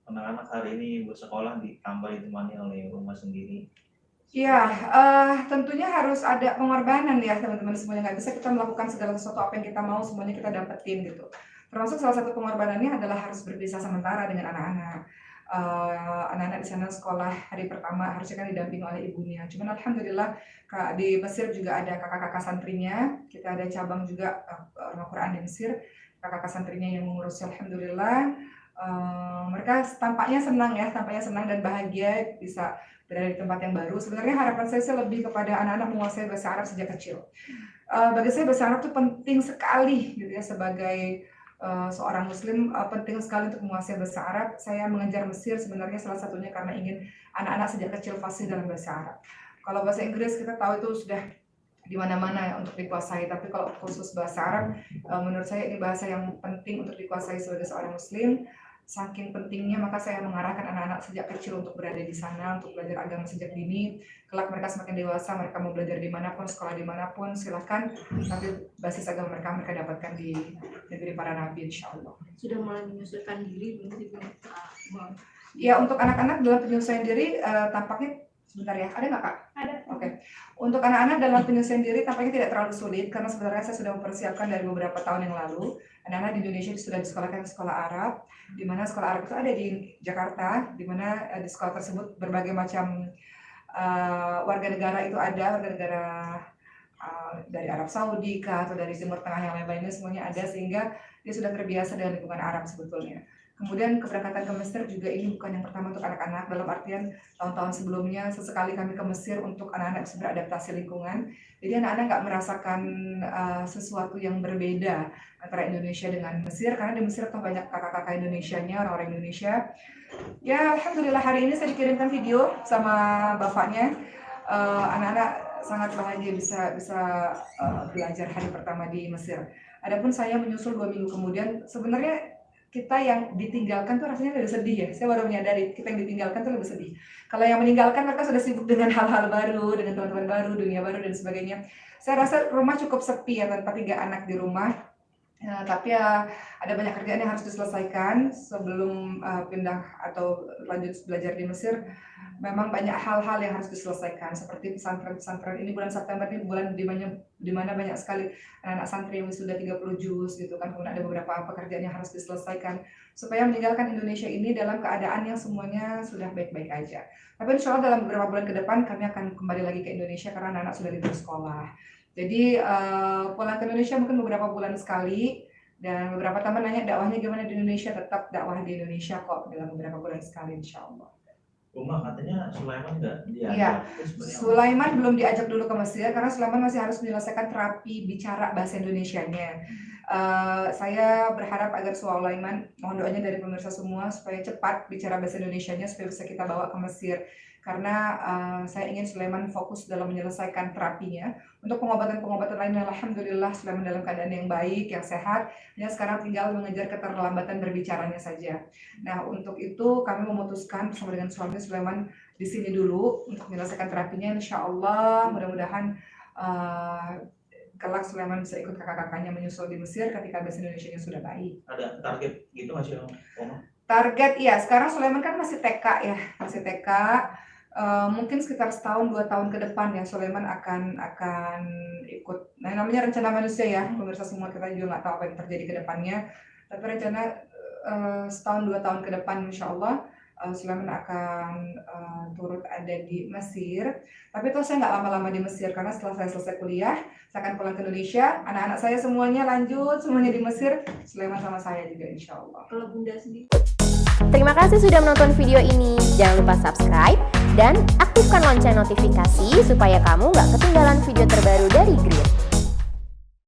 Anak-anak hari ini bersekolah ditambah ditemani oleh rumah sendiri. Iya, tentunya harus ada pengorbanan ya teman-teman semuanya, nggak bisa kita melakukan segala sesuatu apa yang kita mau semuanya kita dapetin gitu. Termasuk salah satu pengorbanannya adalah harus berpisah sementara dengan anak-anak. Anak-anak di sana sekolah hari pertama harusnya kan didampingi oleh ibunya. Cuman alhamdulillah di Mesir juga ada kakak-kakak santrinya, kita ada cabang juga Rumah Quran di Mesir, kakak-kakak santrinya yang mengurus alhamdulillah. Mereka tampaknya senang dan bahagia bisa berada di tempat yang baru. Sebenarnya harapan saya sih lebih kepada anak-anak menguasai bahasa Arab sejak kecil. Bagi saya bahasa Arab itu penting sekali gitu ya, sebagai seorang muslim penting sekali untuk menguasai bahasa Arab. Saya mengejar Mesir sebenarnya salah satunya karena ingin anak-anak sejak kecil fasih dalam bahasa Arab. Kalau bahasa Inggris kita tahu itu sudah di mana-mana untuk dikuasai, tapi kalau khusus bahasa Arab menurut saya ini bahasa yang penting untuk dikuasai sebagai seorang muslim. Saking pentingnya maka saya mengarahkan anak-anak sejak kecil untuk berada di sana, untuk belajar agama sejak dini. Kelak mereka semakin dewasa, mereka mau belajar dimanapun, sekolah dimanapun, silahkan. Tapi basis agama mereka dapatkan di negeri para nabi, insya Allah. Sudah mulai menyesuaikan diri belum sih? Ya, untuk anak-anak dalam penyesuaian diri tampaknya sebentar ya, ada nggak Kak? Ada. Oke. Untuk anak-anak dalam penyesuaian diri tampaknya tidak terlalu sulit karena sebenarnya saya sudah mempersiapkan dari beberapa tahun yang lalu. Anak-anak di Indonesia sudah disekolahkan di sekolah Arab, di mana sekolah Arab itu ada di Jakarta, di mana di sekolah tersebut berbagai macam warga negara itu ada, warga negara dari Arab Saudi atau dari Timur Tengah yang lain-lainnya semuanya ada, sehingga dia sudah terbiasa dengan lingkungan Arab sebetulnya. Kemudian keberangkatan ke Mesir juga ini bukan yang pertama untuk anak-anak, dalam artian tahun-tahun sebelumnya sesekali kami ke Mesir untuk anak-anak bisa beradaptasi lingkungan. Jadi anak-anak nggak merasakan sesuatu yang berbeda antara Indonesia dengan Mesir, karena di Mesir tuh banyak kakak-kakak Indonesianya, orang-orang Indonesia. Ya alhamdulillah hari ini saya dikirimkan video sama bapaknya, anak-anak sangat bahagia bisa belajar hari pertama di Mesir. Adapun saya menyusul 2 minggu kemudian, sebenarnya kita yang ditinggalkan tuh rasanya lebih sedih ya. Saya baru menyadari kita yang ditinggalkan tuh lebih sedih. Kalau yang meninggalkan mereka sudah sibuk dengan hal-hal baru, dengan teman-teman baru, dunia baru dan sebagainya. Saya rasa rumah cukup sepi ya tanpa 3 anak di rumah. Tapi ya ada banyak kerjaan yang harus diselesaikan sebelum pindah atau lanjut belajar di Mesir. Memang banyak hal-hal yang harus diselesaikan, seperti pesantren ini bulan September ini bulan di mana banyak sekali anak-anak santri yang sudah 30 juz gitu kan. Kemudian ada beberapa pekerjaan yang harus diselesaikan supaya meninggalkan Indonesia ini dalam keadaan yang semuanya sudah baik-baik aja. Tapi insya Allah dalam beberapa bulan ke depan kami akan kembali lagi ke Indonesia karena anak-anak sudah libur sekolah. Jadi pulang ke Indonesia mungkin beberapa bulan sekali, dan beberapa teman nanya dakwahnya gimana di Indonesia, tetap dakwah di Indonesia kok dalam beberapa bulan sekali insya Allah. Rumah katanya Sulaiman nggak diajak? Iya, Sulaiman belum diajak dulu ke Mesir karena Sulaiman masih harus menyelesaikan terapi bicara bahasa Indonesianya. Saya berharap agar Sulaiman, mohon doanya dari pemirsa semua supaya cepat bicara bahasa Indonesianya supaya bisa kita bawa ke Mesir. Karena saya ingin Sulaiman fokus dalam menyelesaikan terapinya. Untuk pengobatan-pengobatan lainnya, alhamdulillah Sulaiman dalam keadaan yang baik, yang sehat. Hanya sekarang tinggal mengejar keterlambatan berbicaranya saja. Nah, untuk itu kami memutuskan bersama dengan suami Sulaiman di sini dulu untuk menyelesaikan terapinya. Insya Allah, mudah-mudahan kelak Sulaiman bisa ikut kakak-kakaknya menyusul di Mesir ketika bahasa Indonesianya sudah baik. Ada target gitu masih Oma? Target iya, sekarang Sulaiman kan masih TK ya, masih TK. Mungkin sekitar 1-2 tahun ke depan ya Sulaiman akan ikut. Nah, namanya rencana manusia ya, pemirsa semua, kita juga nggak tahu apa yang terjadi ke depannya. Tapi rencana 1-2 tahun ke depan insya Allah Sulaiman akan turut ada di Mesir. Tapi itu saya nggak lama-lama di Mesir karena setelah saya selesai kuliah, saya akan pulang ke Indonesia. Anak-anak saya semuanya lanjut semuanya di Mesir. Sulaiman sama saya juga insya Allah. Kalau Bunda sendiri? Terima kasih sudah menonton video ini. Jangan lupa subscribe dan aktifkan lonceng notifikasi supaya kamu nggak ketinggalan video terbaru dari Green.